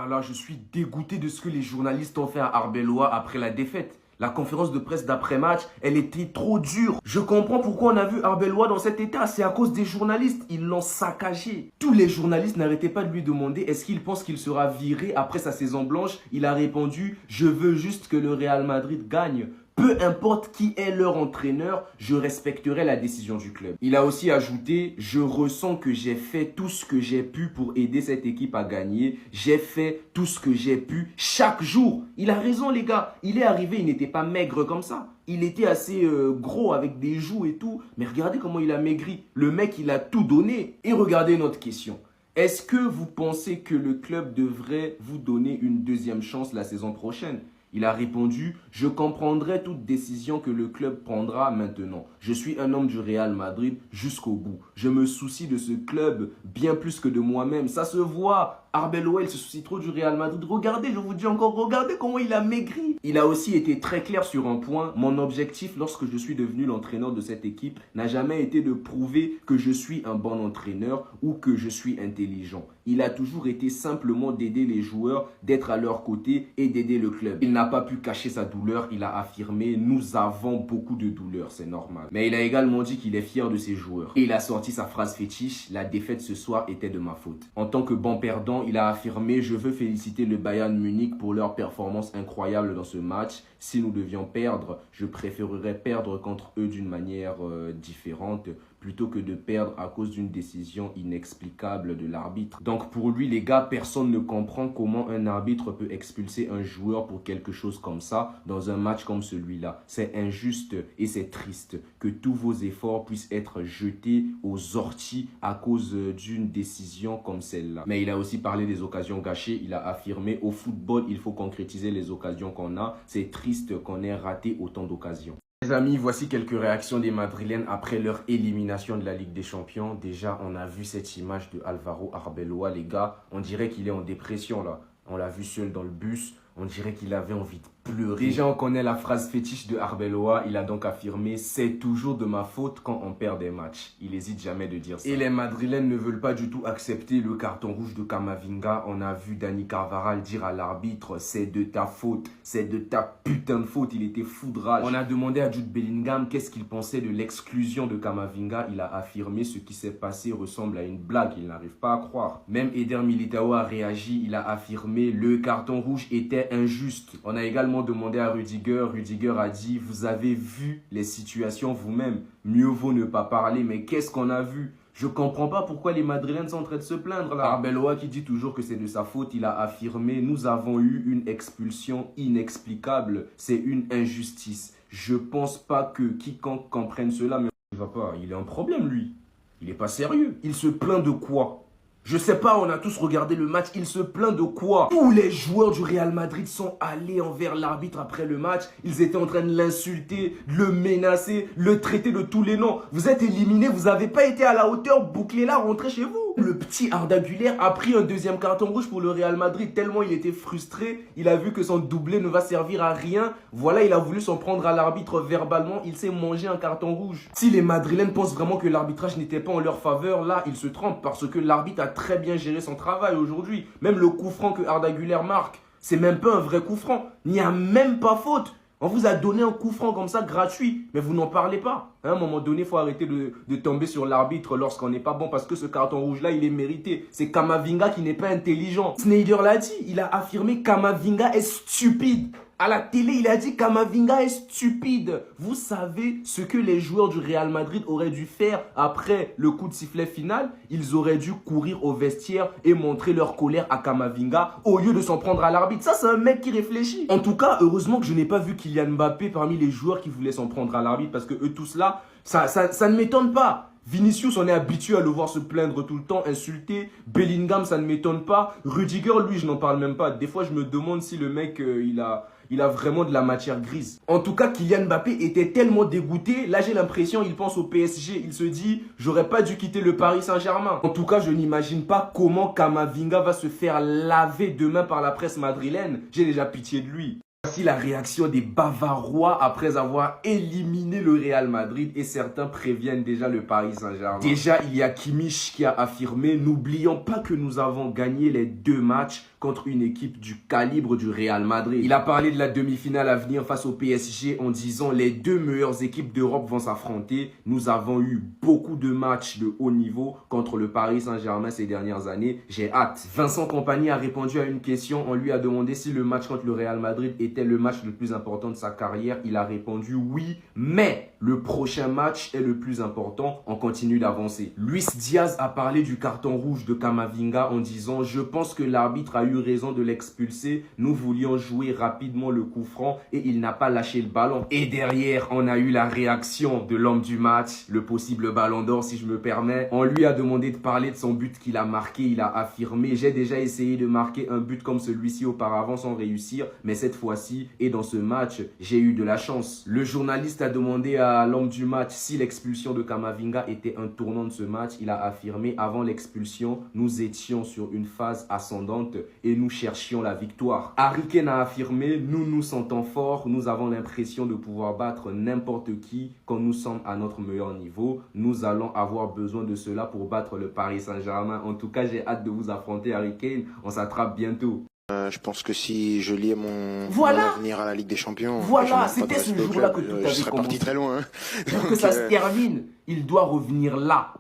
là là, je suis dégoûté de ce que les journalistes ont fait à Arbeloa après la défaite. La conférence de presse d'après-match, elle était trop dure. Je comprends pourquoi on a vu Arbeloa dans cet état. C'est à cause des journalistes. Ils l'ont saccagé. Tous les journalistes n'arrêtaient pas de lui demander est-ce qu'il pense qu'il sera viré après sa saison blanche. Il a répondu « Je veux juste que le Real Madrid gagne ». Peu importe qui est leur entraîneur, je respecterai la décision du club. Il a aussi ajouté « Je ressens que j'ai fait tout ce que j'ai pu pour aider cette équipe à gagner. J'ai fait tout ce que j'ai pu chaque jour. » Il a raison les gars. Il est arrivé, il n'était pas maigre comme ça. Il était assez gros avec des joues et tout. Mais regardez comment il a maigri. Le mec, il a tout donné. Et regardez notre question. Est-ce que vous pensez que le club devrait vous donner une deuxième chance la saison prochaine ? Il a répondu « Je comprendrai toute décision que le club prendra maintenant. Je suis un homme du Real Madrid jusqu'au bout. Je me soucie de ce club bien plus que de moi-même. Ça se voit. Arbeloa, il se soucie trop du Real Madrid. Regardez, je vous dis encore, regardez comment il a maigri. » Il a aussi été très clair sur un point. Mon objectif lorsque je suis devenu l'entraîneur de cette équipe n'a jamais été de prouver que je suis un bon entraîneur ou que je suis intelligent. Il a toujours été simplement d'aider les joueurs, d'être à leur côté et d'aider le club. Il n'a pas pu cacher sa douleur. Il a affirmé « Nous avons beaucoup de douleur, c'est normal. » Mais il a également dit qu'il est fier de ses joueurs. Et il a sorti sa phrase fétiche « La défaite ce soir était de ma faute. » En tant que bon perdant, il a affirmé « Je veux féliciter le Bayern Munich pour leur performance incroyable dans ce match. Si nous devions perdre, je préférerais perdre contre eux d'une manière différente plutôt que de perdre à cause d'une décision inexplicable de l'arbitre. » Donc pour lui, les gars, personne ne comprend comment un arbitre peut expulser un joueur pour quelque chose comme ça dans un match comme celui-là. C'est injuste et c'est triste que tous vos efforts puissent être jetés aux orties à cause d'une décision comme celle-là. Mais il a aussi parlé des occasions gâchées. Il a affirmé au football, il faut concrétiser les occasions qu'on a. C'est triste qu'on ait raté autant d'occasions. Les amis, voici quelques réactions des Madrilènes après leur élimination de la Ligue des Champions. Déjà, on a vu cette image de Álvaro Arbeloa, les gars. On dirait qu'il est en dépression là. On l'a vu seul dans le bus. On dirait qu'il avait envie de pleurer. Déjà, on connaît la phrase fétiche de Arbeloa. Il a donc affirmé « C'est toujours de ma faute quand on perd des matchs. » Il n'hésite jamais de dire ça. Et les Madrilènes ne veulent pas du tout accepter le carton rouge de Camavinga. On a vu Dani Carvajal dire à l'arbitre « C'est de ta faute. C'est de ta putain de faute. » Il était foudrage. On a demandé à Jude Bellingham qu'est-ce qu'il pensait de l'exclusion de Camavinga. Il a affirmé « Ce qui s'est passé ressemble à une blague. » Il n'arrive pas à croire. Même Eder Militao a réagi. Il a affirmé « Le carton rouge était injuste. » On a également demandé à Rudiger. Rudiger a dit « Vous avez vu les situations vous-même. Mieux vaut ne pas parler. » Mais qu'est-ce qu'on a vu? Je comprends pas pourquoi les Madrilènes sont en train de se plaindre là. Arbeloa qui dit toujours que c'est de sa faute, il a affirmé « Nous avons eu une expulsion inexplicable. C'est une injustice. Je pense pas que quiconque comprenne cela. » Mais il va pas, il est en problème lui. Il est pas sérieux. Il se plaint de quoi? Je sais pas, on a tous regardé le match, il se plaint de quoi? Tous les joueurs du Real Madrid sont allés envers l'arbitre après le match. Ils étaient en train de l'insulter, de le menacer, le traiter de tous les noms. Vous êtes éliminé, vous n'avez pas été à la hauteur, bouclez-la, rentrez chez vous. Le petit Arda Güler a pris un deuxième carton rouge pour le Real Madrid tellement il était frustré. Il a vu que son doublé ne va servir à rien. Voilà, il a voulu s'en prendre à l'arbitre verbalement. Il s'est mangé un carton rouge. Si les Madrilènes pensent vraiment que l'arbitrage n'était pas en leur faveur, là, ils se trompent parce que l'arbitre a très bien géré son travail aujourd'hui. Même le coup franc que Arda Güler marque, c'est même pas un vrai coup franc. Il n'y a même pas faute. On vous a donné un coup franc comme ça, gratuit, mais vous n'en parlez pas. À un moment donné, il faut arrêter de tomber sur l'arbitre lorsqu'on n'est pas bon parce que ce carton rouge-là, il est mérité. C'est Camavinga qui n'est pas intelligent. Sneijder l'a dit, il a affirmé Camavinga est stupide. À la télé, il a dit Camavinga est stupide. Vous savez ce que les joueurs du Real Madrid auraient dû faire après le coup de sifflet final? Ils auraient dû courir au vestiaire et montrer leur colère à Camavinga au lieu de s'en prendre à l'arbitre. Ça, c'est un mec qui réfléchit. En tout cas, heureusement que je n'ai pas vu Kylian Mbappé parmi les joueurs qui voulaient s'en prendre à l'arbitre parce que eux tous là, ça ne m'étonne pas. Vinicius, on est habitué à le voir se plaindre tout le temps, insulter. Bellingham, ça ne m'étonne pas. Rudiger, lui, je n'en parle même pas. Des fois, je me demande si le mec, il a vraiment de la matière grise. En tout cas, Kylian Mbappé était tellement dégoûté. Là, j'ai l'impression, il pense au PSG. Il se dit, j'aurais pas dû quitter le Paris Saint-Germain. En tout cas, je n'imagine pas comment Camavinga va se faire laver demain par la presse madrilène. J'ai déjà pitié de lui. Voici la réaction des Bavarois après avoir éliminé le Real Madrid et certains préviennent déjà le Paris Saint-Germain. Déjà, il y a Kimmich qui a affirmé « N'oublions pas que nous avons gagné les 2 matchs contre une équipe du calibre du Real Madrid. Il a parlé de la demi-finale à venir face au PSG en disant les deux meilleures équipes d'Europe vont s'affronter. Nous avons eu beaucoup de matchs de haut niveau contre le Paris Saint-Germain ces dernières années. J'ai hâte. Vincent Kompany a répondu à une question. On lui a demandé si le match contre le Real Madrid était le match le plus important de sa carrière. Il a répondu oui, mais le prochain match est le plus important. On continue d'avancer. Luis Diaz a parlé du carton rouge de Camavinga en disant « Je pense que l'arbitre a eu raison de l'expulser. Nous voulions jouer rapidement le coup franc et il n'a pas lâché le ballon. » Et derrière, on a eu la réaction de l'homme du match, le possible ballon d'or si je me permets. On lui a demandé de parler de son but qu'il a marqué. Il a affirmé « J'ai déjà essayé de marquer un but comme celui-ci auparavant sans réussir, mais cette fois-ci et dans ce match, j'ai eu de la chance. » Le journaliste a demandé à l'homme du match si l'expulsion de Camavinga était un tournant de ce match. Il a affirmé « Avant l'expulsion, nous étions sur une phase ascendante et nous cherchions la victoire. » Harry Kane a affirmé « Nous nous sentons forts, nous avons l'impression de pouvoir battre n'importe qui quand nous sommes à notre meilleur niveau. Nous allons avoir besoin de cela pour battre le Paris Saint-Germain. » En tout cas, j'ai hâte de vous affronter, Harry Kane. On s'attrape bientôt. Je pense que si je liais mon avenir à la Ligue des Champions, voilà, c'était ce jour-là que tout avait je serais parti très loin. Hein. Pour que ça se termine, il doit revenir là,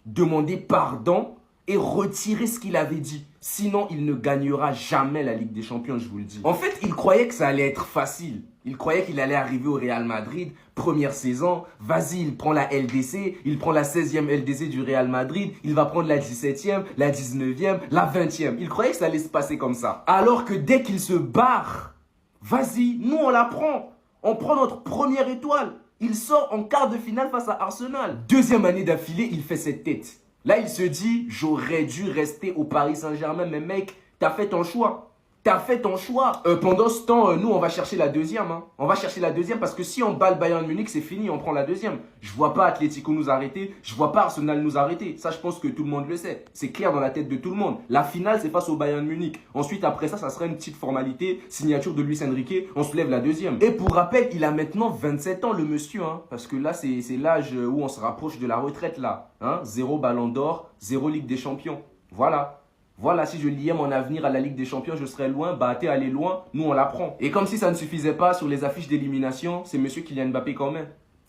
demander pardon et retirer ce qu'il avait dit. Sinon, il ne gagnera jamais la Ligue des Champions, je vous le dis. En fait, il croyait que ça allait être facile. Il croyait qu'il allait arriver au Real Madrid, première saison. Vas-y, il prend la LDC, il prend la 16e LDC du Real Madrid. Il va prendre la 17e, la 19e, la 20e. Il croyait que ça allait se passer comme ça. Alors que dès qu'il se barre, vas-y, nous on la prend. On prend notre première étoile. Il sort en quart de finale face à Arsenal. Deuxième année d'affilée, il fait cette tête. Là, il se dit, j'aurais dû rester au Paris Saint-Germain. Mais mec, t'as fait ton choix. T'as fait ton choix. Pendant ce temps, nous, on va chercher la deuxième. Hein. On va chercher la deuxième parce que si on bat le Bayern Munich, c'est fini, on prend la deuxième. Je vois pas Atlético nous arrêter. Je vois pas Arsenal nous arrêter. Ça, je pense que tout le monde le sait. C'est clair dans la tête de tout le monde. La finale, c'est face au Bayern Munich. Ensuite, après ça, ça sera une petite formalité. Signature de Luis Enrique. On soulève la deuxième. Et pour rappel, il a maintenant 27 ans, le monsieur. Hein, parce que là, c'est l'âge où on se rapproche de la retraite, là. Hein, 0 ballon d'or, 0 Ligue des Champions. Voilà. Voilà, si je liais mon avenir à la Ligue des Champions, je serais loin. Bah, t'es allé loin, nous on la prend. Et comme si ça ne suffisait pas, sur les affiches d'élimination, c'est monsieur Kylian Mbappé quand même.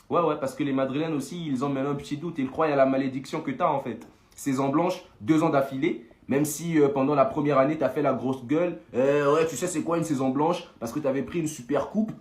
Ouais, parce que les Madrilènes aussi, ils ont maintenant un petit doute. Ils croient à la malédiction que t'as en fait. Saison blanche, 2 ans d'affilée. Même si pendant la première année, t'as fait la grosse gueule. Ouais, tu sais c'est quoi une saison blanche? Parce que t'avais pris une super coupe.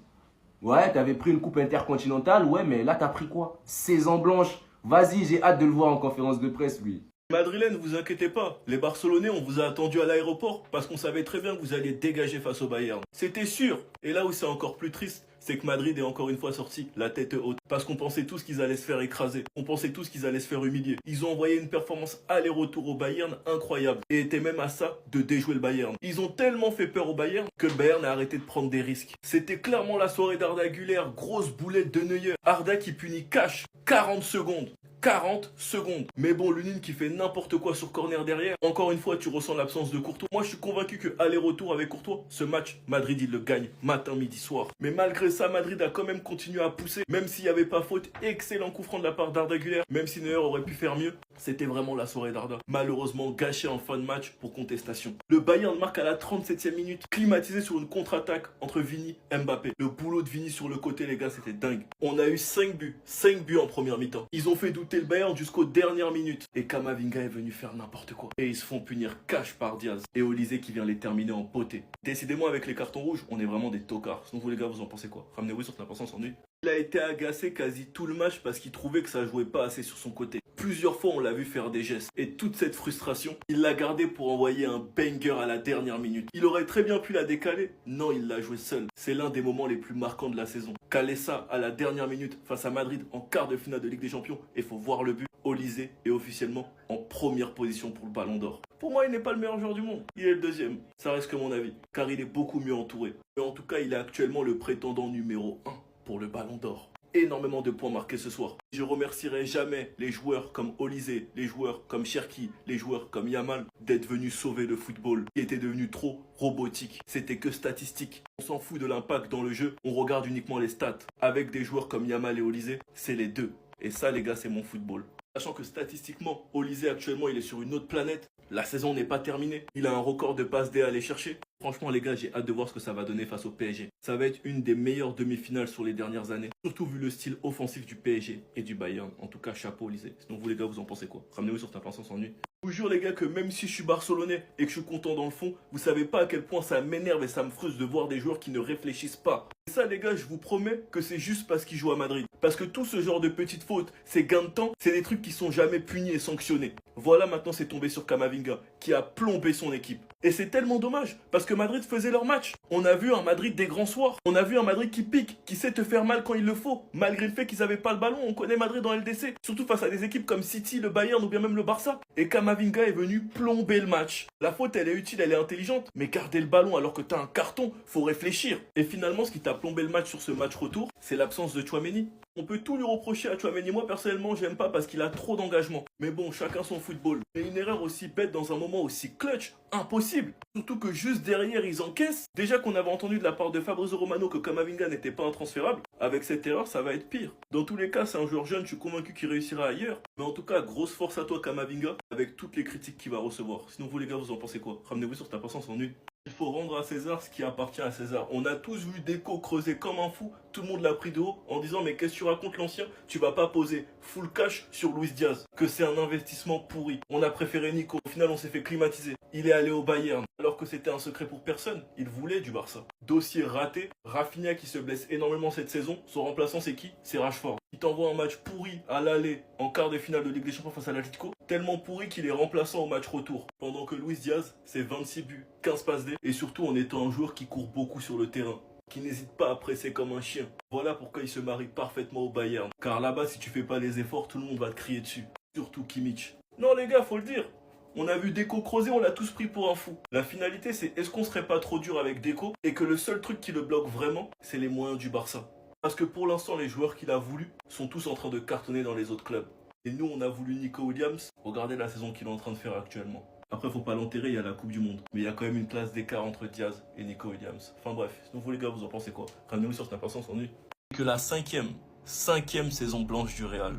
Ouais, t'avais pris une coupe intercontinentale. Ouais, mais là, t'as pris quoi? Saison blanche. Vas-y, j'ai hâte de le voir en conférence de presse, lui. Madrilène, vous inquiétez pas, les Barcelonais, on vous a attendu à l'aéroport parce qu'on savait très bien que vous alliez dégager face au Bayern. C'était sûr. Et là où c'est encore plus triste, c'est que Madrid est encore une fois sorti la tête haute. Parce qu'on pensait tous qu'ils allaient se faire écraser. On pensait tous qu'ils allaient se faire humilier. Ils ont envoyé une performance aller-retour au Bayern incroyable. Et étaient même à ça de déjouer le Bayern. Ils ont tellement fait peur au Bayern que le Bayern a arrêté de prendre des risques. C'était clairement la soirée d'Arda Güler, grosse boulette de Neuer. Arda qui punit cash 40 secondes. 40 secondes. Mais bon, Lunin qui fait n'importe quoi sur corner derrière. Encore une fois, tu ressens l'absence de Courtois. Moi, je suis convaincu que aller-retour avec Courtois, ce match, Madrid, il le gagne matin, midi, soir. Mais malgré ça, Madrid a quand même continué à pousser. Même s'il n'y avait pas faute, excellent coup franc de la part d'Arda Güler. Même si Neuer aurait pu faire mieux, c'était vraiment la soirée d'Arda. Malheureusement, gâché en fin de match pour contestation. Le Bayern marque à la 37e minute, climatisé sur une contre-attaque entre Vini et Mbappé. Le boulot de Vini sur le côté, les gars, c'était dingue. On a eu 5 buts. 5 buts en première mi-temps. Ils ont fait douter le Bayern jusqu'aux dernières minutes. Et Camavinga est venu faire n'importe quoi. Et ils se font punir cash par Diaz. Et Olysée qui vient les terminer en beauté. Décidément, avec les cartons rouges, on est vraiment des tocards. Sinon, vous les gars, vous en pensez quoi? Ramenez-vous sur l'importance s'ennuie. Il a été agacé quasi tout le match parce qu'il trouvait que ça jouait pas assez sur son côté. Plusieurs fois, on l'a vu faire des gestes. Et toute cette frustration, il l'a gardée pour envoyer un banger à la dernière minute. Il aurait très bien pu la décaler. Non, il l'a joué seul. C'est l'un des moments les plus marquants de la saison. Caler ça à la dernière minute face à Madrid en quart de finale de Ligue des Champions. Et faut voir le but. Olysée est officiellement en première position pour le Ballon d'Or. Pour moi, il n'est pas le meilleur joueur du monde. Il est le deuxième. Ça reste que mon avis. Car il est beaucoup mieux entouré. Mais en tout cas, il est actuellement le prétendant numéro 1 pour le Ballon d'Or. Énormément de points marqués ce soir. Je remercierai jamais les joueurs comme Olysée, les joueurs comme Cherki, les joueurs comme Yamal d'être venus sauver le football qui était devenu trop robotique. C'était que statistique. On s'en fout de l'impact dans le jeu, on regarde uniquement les stats. Avec des joueurs comme Yamal et Olysée, c'est les deux. Et ça les gars, c'est mon football. Sachant que statistiquement, Olysée actuellement il est sur une autre planète, La saison n'est pas terminée. Il a un record de passes D à aller chercher. Franchement, les gars, j'ai hâte de voir ce que ça va donner face au PSG. Ça va être une des meilleures demi-finales sur les dernières années. Surtout vu le style offensif du PSG et du Bayern. En tout cas, chapeau, lisez. Sinon, vous, les gars, vous en pensez quoi? Ramenez-vous sur ta pensée sans nuit. Je vous jure, les gars, que même si je suis barcelonais et que je suis content dans le fond, vous savez pas à quel point ça m'énerve et ça me frustre de voir des joueurs qui ne réfléchissent pas. Et ça, les gars, je vous promets que c'est juste parce qu'ils jouent à Madrid. Parce que tout ce genre de petites fautes, ces gains de temps, c'est des trucs qui sont jamais punis et sanctionnés. Voilà, maintenant, c'est tombé sur Camavinga, qui a plombé son équipe. Et c'est tellement dommage, parce que Madrid faisait leur match. On a vu un Madrid des grands soirs. On a vu un Madrid qui pique, qui sait te faire mal quand il le faut. Malgré le fait qu'ils n'avaient pas le ballon, on connaît Madrid dans LDC. Surtout face à des équipes comme City, le Bayern ou bien même le Barça. Et Camavinga est venu plomber le match. La faute, elle est utile, elle est intelligente. Mais garder le ballon alors que t'as un carton, faut réfléchir. Et finalement, ce qui t'a plombé le match sur ce match retour, c'est l'absence de Tchouaméni. On peut tout lui reprocher à Tchouaméni. Moi, personnellement, j'aime pas parce qu'il a trop d'engagement. Mais bon, chacun son football. Mais une erreur aussi bête dans un moment aussi clutch, impossible. Surtout que juste derrière, ils encaissent. Déjà qu'on avait entendu de la part de Fabrizio Romano que Camavinga n'était pas intransférable. Avec cette erreur, ça va être pire. Dans tous les cas, c'est un joueur jeune, je suis convaincu qu'il réussira ailleurs. Mais en tout cas, grosse force à toi, Camavinga, avec toutes les critiques qu'il va recevoir. Sinon, vous les gars, vous en pensez quoi? Ramenez-vous sur ta patience en une. Il faut rendre à César ce qui appartient à César. On a tous vu Deco creuser comme un fou. Tout le monde l'a pris de haut en disant mais qu'est-ce que tu racontes l'ancien? Tu vas pas poser full cash sur Luis Diaz. Que c'est un investissement pourri. On a préféré Nico. Au final on s'est fait climatiser. Il est allé au Bayern. Alors que c'était un secret pour personne. Il voulait du Barça. Dossier raté. Rafinha qui se blesse énormément cette saison. Son remplaçant c'est qui? C'est Rashford. Il t'envoie un match pourri à l'aller en quart de finale de Ligue des Champions face à l'Atlético. Tellement pourri qu'il est remplaçant au match retour. Pendant que Luis Diaz, c'est 26 buts, 15 passes D. Et surtout en étant un joueur qui court beaucoup sur le terrain. Qui n'hésite pas à presser comme un chien. Voilà pourquoi il se marie parfaitement au Bayern. Car là-bas, si tu fais pas les efforts, tout le monde va te crier dessus. Surtout Kimmich. Non les gars, faut le dire. On a vu Deco creuser, on l'a tous pris pour un fou. La finalité, c'est est-ce qu'on serait pas trop dur avec Deco et que le seul truc qui le bloque vraiment, c'est les moyens du Barça. Parce que pour l'instant, les joueurs qu'il a voulu sont tous en train de cartonner dans les autres clubs. Et nous, on a voulu Nico Williams. Regardez la saison qu'il est en train de faire actuellement. Après, faut pas l'enterrer, il y a la Coupe du Monde. Mais il y a quand même une classe d'écart entre Diaz et Nico Williams. Enfin bref, sinon vous les gars, vous en pensez quoi? Ramenez-vous sur ta patience en nuit. Que la cinquième saison blanche du Real,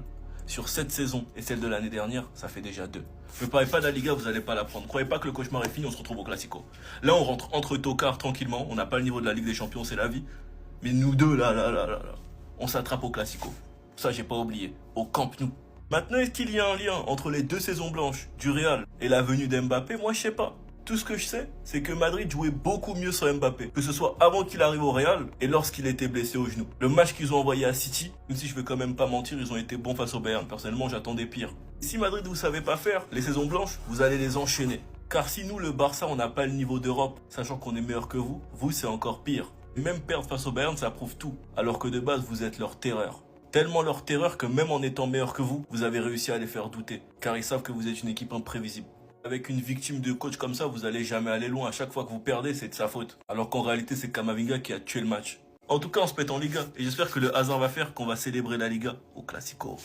sur cette saison et celle de l'année dernière, ça fait déjà 2. Ne parlez pas de la Liga, vous n'allez pas la prendre. Croyez pas que le cauchemar est fini, on se retrouve au Classico. Là, on rentre entre tocards tranquillement. On n'a pas le niveau de la Ligue des Champions, c'est la vie. Mais nous deux, là, on s'attrape au Classico. Ça, j'ai pas oublié. Au Camp Nou. Maintenant, est-ce qu'il y a un lien entre les 2 saisons blanches du Real et la venue d'Mbappé? Moi, je sais pas. Tout ce que je sais, c'est que Madrid jouait beaucoup mieux sans Mbappé. Que ce soit avant qu'il arrive au Real et lorsqu'il était blessé au genou. Le match qu'ils ont envoyé à City, même si je vais quand même pas mentir, ils ont été bons face au Bayern. Personnellement, j'attendais pire. Si Madrid vous savez pas faire, les saisons blanches, vous allez les enchaîner. Car si nous, le Barça, on n'a pas le niveau d'Europe, sachant qu'on est meilleur que vous, c'est encore pire. Même perdre face au Bayern, ça prouve tout. Alors que de base, vous êtes leur terreur. Tellement leur terreur que même en étant meilleur que vous avez réussi à les faire douter. Car ils savent que vous êtes une équipe imprévisible. Avec une victime de coach comme ça, vous allez jamais aller loin. À chaque fois que vous perdez, c'est de sa faute. Alors qu'en réalité, c'est Camavinga qui a tué le match. En tout cas, on se pète en Liga. Et j'espère que le hasard va faire qu'on va célébrer la Liga au Classico.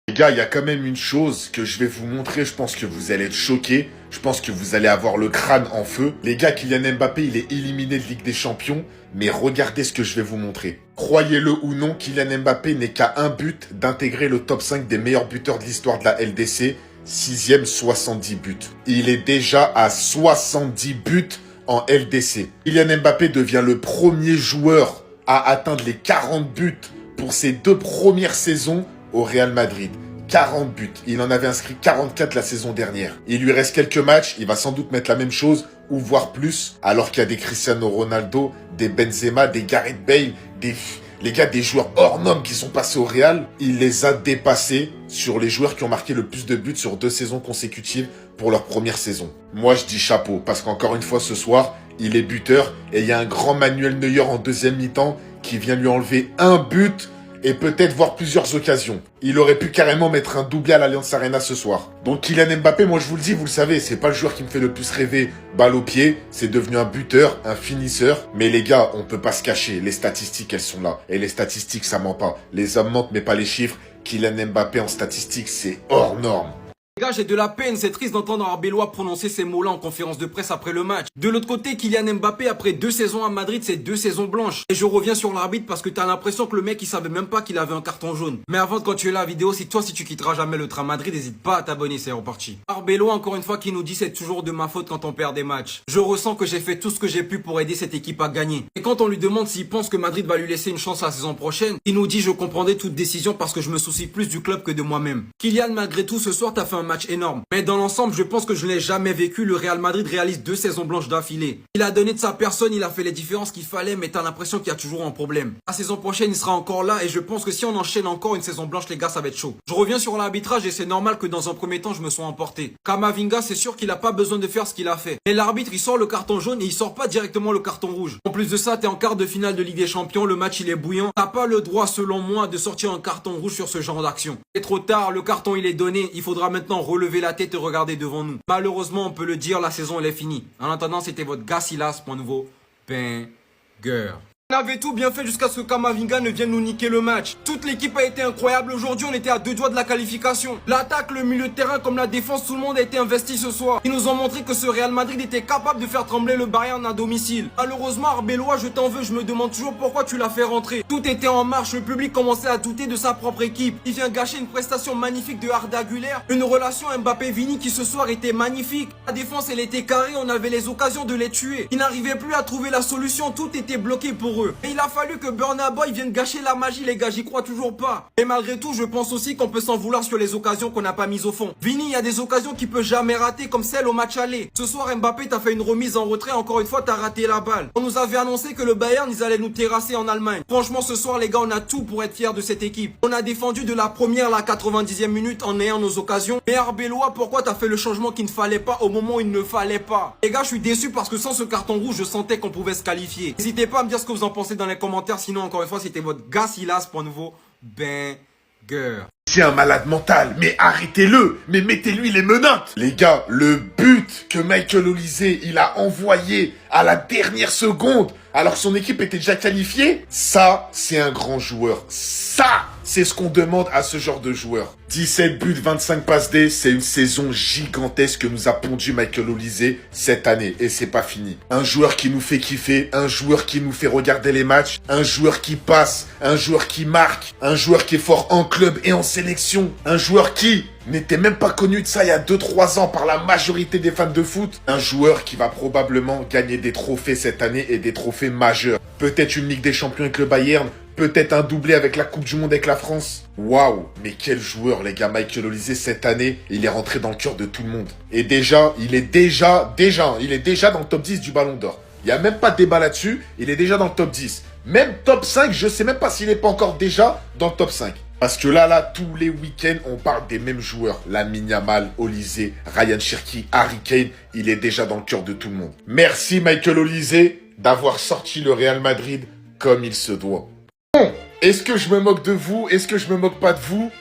Les gars, il y a quand même une chose que je vais vous montrer. Je pense que vous allez être choqués. Je pense que vous allez avoir le crâne en feu. Les gars, Kylian Mbappé, il est éliminé de Ligue des Champions. Mais regardez ce que je vais vous montrer. Croyez-le ou non, Kylian Mbappé n'est qu'à un but d'intégrer le top 5 des meilleurs buteurs de l'histoire de la LDC. 6e, 70 buts. Il est déjà à 70 buts en LDC. Kylian Mbappé devient le premier joueur à atteindre les 40 buts pour ses 2 premières saisons au Real Madrid. 40 buts. Il en avait inscrit 44 la saison dernière. Il lui reste quelques matchs. Il va sans doute mettre la même chose ou voire plus. Alors qu'il y a des Cristiano Ronaldo, des Benzema, des Gareth Bale, des joueurs hors normes qui sont passés au Real. Il les a dépassés sur les joueurs qui ont marqué le plus de buts sur 2 saisons consécutives pour leur première saison. Moi, je dis chapeau parce qu'encore une fois ce soir, il est buteur et il y a un grand Manuel Neuer en deuxième mi-temps qui vient lui enlever un but et peut-être voir plusieurs occasions. Il aurait pu carrément mettre un doublé à l'Allianz Arena ce soir. Donc Kylian Mbappé, moi je vous le dis, vous le savez, c'est pas le joueur qui me fait le plus rêver balle au pied. C'est devenu un buteur, un finisseur. Mais les gars, on peut pas se cacher. Les statistiques, elles sont là. Et les statistiques, ça ment pas. Les hommes mentent, mais pas les chiffres. Kylian Mbappé en statistiques, c'est hors norme. Les gars, j'ai de la peine, c'est triste d'entendre Arbeloa prononcer ces mots-là en conférence de presse après le match. De l'autre côté, Kylian Mbappé, après 2 saisons à Madrid, c'est 2 saisons blanches. Et je reviens sur l'arbitre parce que t'as l'impression que le mec, il savait même pas qu'il avait un carton jaune. Mais avant de continuer la vidéo, si tu quitteras jamais le train Madrid, n'hésite pas à t'abonner, c'est reparti. Arbeloa, encore une fois, qui nous dit c'est toujours de ma faute quand on perd des matchs. Je ressens que j'ai fait tout ce que j'ai pu pour aider cette équipe à gagner. Et quand on lui demande s'il pense que Madrid va lui laisser une chance la saison prochaine, il nous dit je comprendrai toute décision parce que je me soucie plus du club que de moi-même. Kylian, malgré tout, ce soir, t'as fait un match énorme. Mais dans l'ensemble, je pense que je n'ai jamais vécu. Le Real Madrid réalise 2 saisons blanches d'affilée. Il a donné de sa personne, il a fait les différences qu'il fallait, mais t'as l'impression qu'il y a toujours un problème. La saison prochaine, il sera encore là et je pense que si on enchaîne encore une saison blanche, les gars, ça va être chaud. Je reviens sur l'arbitrage et c'est normal que dans un premier temps, je me sois emporté. Kamavinga, c'est sûr qu'il a pas besoin de faire ce qu'il a fait. Mais l'arbitre, il sort le carton jaune et il sort pas directement le carton rouge. En plus de ça, t'es en quart de finale de Ligue des Champions, le match il est bouillant. T'as pas le droit, selon moi, de sortir un carton rouge sur ce genre d'action. C'est trop tard, le carton il est donné, il faudra maintenant relever la tête et regarder devant nous. Malheureusement, on peut le dire, la saison elle est finie. En attendant, c'était votre gars Silas pour un nouveau banger. On avait tout bien fait jusqu'à ce que Kamavinga ne vienne nous niquer le match. Toute l'équipe a été incroyable aujourd'hui, on était à 2 doigts de la qualification. L'attaque, le milieu de terrain comme la défense, tout le monde a été investi ce soir. Ils nous ont montré que ce Real Madrid était capable de faire trembler le Bayern à domicile. Malheureusement, Arbeloa, je t'en veux, je me demande toujours pourquoi tu l'as fait rentrer. Tout était en marche, le public commençait à douter de sa propre équipe. Il vient gâcher une prestation magnifique de Arda Güler, une relation Mbappé-Vini qui ce soir était magnifique. La défense, elle était carrée, on avait les occasions de les tuer. Ils n'arrivaient plus à trouver la solution, tout était bloqué pour eux. Et il a fallu que Burna Boy vienne gâcher la magie, les gars, j'y crois toujours pas. Et malgré tout, je pense aussi qu'on peut s'en vouloir sur les occasions qu'on n'a pas mises au fond. Vini, il y a des occasions qu'il peut jamais rater, comme celle au match aller. Ce soir, Mbappé t'a fait une remise en retrait, encore une fois, t'as raté la balle. On nous avait annoncé que le Bayern, ils allaient nous terrasser en Allemagne. Franchement, ce soir, les gars, on a tout pour être fiers de cette équipe. On a défendu de la première à la 90e minute en ayant nos occasions. Mais Arbeloa, pourquoi t'as fait le changement qu'il ne fallait pas au moment où il ne fallait pas? Les gars, je suis déçu parce que sans ce carton rouge, je sentais qu'on pouvait se qualifier. N'hésitez pas à me dire ce que vous en pensez dans les commentaires. Sinon, encore une fois, c'était votre gars Silas pour un nouveau banger. C'est un malade mental, mais arrêtez-le, mais mettez-lui les menottes. Les gars, le but que Michael Olise, il a envoyé à la dernière seconde, alors que son équipe était déjà qualifiée, ça, c'est un grand joueur. Ça, c'est ce qu'on demande à ce genre de joueur. 17 buts, 25 passes D, c'est une saison gigantesque que nous a pondu Michael Olise cette année. Et c'est pas fini. Un joueur qui nous fait kiffer, un joueur qui nous fait regarder les matchs, un joueur qui passe, un joueur qui marque, un joueur qui est fort en club et en sélection, un joueur qui n'était même pas connu de ça il y a 2-3 ans par la majorité des fans de foot. Un joueur qui va probablement gagner des trophées cette année et des trophées majeurs. Peut-être une Ligue des Champions avec le Bayern, peut-être un doublé avec la Coupe du Monde avec la France. Waouh, mais quel joueur les gars, Michael Olise cette année, il est rentré dans le cœur de tout le monde. Et déjà, il est déjà dans le top 10 du Ballon d'Or. Il n'y a même pas de débat là-dessus, il est déjà dans le top 10. Même top 5, je sais même pas s'il n'est pas encore déjà dans le top 5. Parce que là, tous les week-ends, on parle des mêmes joueurs. Lamine Yamal, Olise, Ryan Cherki, Harry Kane, il est déjà dans le cœur de tout le monde. Merci Michael Olise d'avoir sorti le Real Madrid comme il se doit. Bon, est-ce que je me moque de vous? Est-ce que je me moque pas de vous?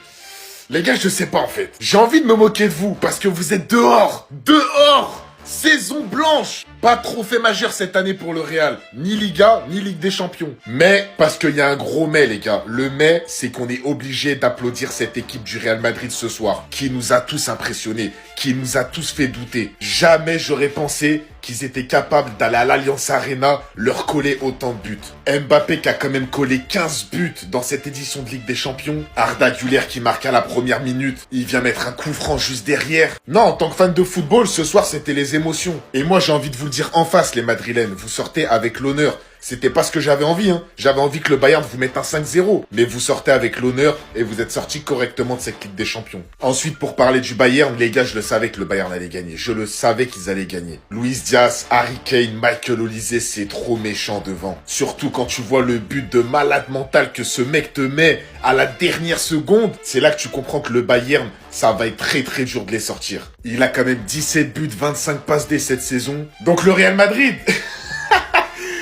Les gars, je sais pas en fait. J'ai envie de me moquer de vous parce que vous êtes dehors. Dehors! Saison blanche. Pas de trophée majeur cette année pour le Real. Ni Liga, ni Ligue des Champions. Mais, parce qu'il y a un gros mais les gars. Le mais, c'est qu'on est obligé d'applaudir cette équipe du Real Madrid ce soir. Qui nous a tous impressionnés. Qui nous a tous fait douter. Jamais j'aurais pensé qu'ils étaient capables d'aller à l'Allianz Arena leur coller autant de buts. Mbappé qui a quand même collé 15 buts dans cette édition de Ligue des Champions. Arda Güler qui marque à la première minute. Il vient mettre un coup franc juste derrière. Non, en tant que fan de football, ce soir c'était les émotions. Et moi j'ai envie de vous le dire en face les Madrilènes. Vous sortez avec l'honneur. C'était pas ce que j'avais envie, hein. J'avais envie que le Bayern vous mette un 5-0. Mais vous sortez avec l'honneur et vous êtes sortis correctement de cette Ligue des Champions. Ensuite, pour parler du Bayern, les gars, je le savais que le Bayern allait gagner. Je le savais qu'ils allaient gagner. Luis Diaz, Harry Kane, Michael Olise, c'est trop méchant devant. Surtout quand tu vois le but de malade mental que ce mec te met à la dernière seconde. C'est là que tu comprends que le Bayern, ça va être très très dur de les sortir. Il a quand même 17 buts, 25 passes D cette saison. Donc le Real Madrid...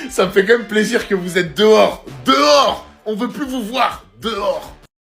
Ça me fait quand même plaisir que vous êtes dehors. Dehors! On veut plus vous voir. Dehors!